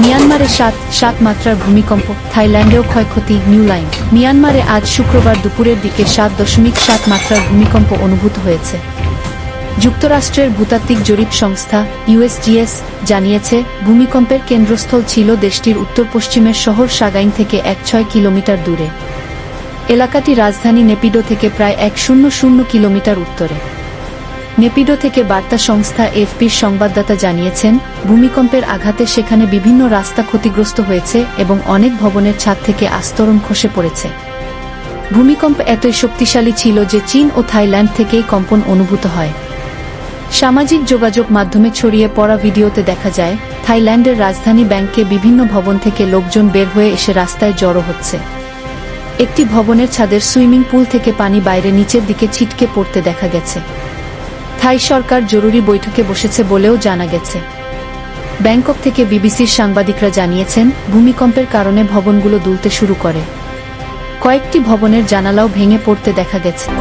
মিয়ানমারে 7 মাত্রার ভূমিকম্প, থাইল্যান্ডেও ক্ষয়ক্ষতি, নিউ লাইন। মিয়ানমারে আজ শুক্রবার দুপুরের দিকে 7.7 মাত্রার ভূমিকম্প অনুভূত হয়েছে। যুক্তরাষ্ট্রের ভূতাত্ত্বিক জরিপ সংস্থা USGS জানিয়েছে, ভূমিকম্পের কেন্দ্রস্থল ছিল দেশটির উত্তর-পশ্চিমের শহর সাগাইন থেকে 1.6 কিলোমিটার দূরে। এলাকাটি রাজধানী নেপিডো থেকে প্রায় 100 কিলোমিটার উত্তরে। নেপিডো থেকে বার্তা সংস্থা AFPর সংবাদদাতা জানিয়েছেন, ভূমিকম্পের আঘাতে সেখানে বিভিন্ন রাস্তা ক্ষতিগ্রস্ত হয়েছে এবং অনেক ভবনের ছাদ থেকে আস্তরণ খসে পড়েছে। ভূমিকম্প এতই শক্তিশালী ছিল যে চীন ও থাইল্যান্ড থেকেই কম্পন অনুভূত হয়। সামাজিক যোগাযোগ মাধ্যমে ছড়িয়ে পড়া ভিডিওতে দেখা যায়, থাইল্যান্ডের রাজধানী ব্যাংকে বিভিন্ন ভবন থেকে লোকজন বের হয়ে এসে রাস্তায় জড়ো হচ্ছে। একটি ভবনের ছাদের সুইমিং পুল থেকে পানি বাইরে নিচের দিকে ছিটকে পড়তে দেখা গেছে। থাই সরকার জরুরি বৈঠকে বসেছে বলেও জানা গেছে। ব্যাংকক থেকে বিবিসির সাংবাদিকরা জানিয়েছেন, ভূমিকম্পের কারণে ভবনগুলো দুলতে শুরু করে। কয়েকটি ভবনের জানালাও ভেঙে পড়তে দেখা গেছে।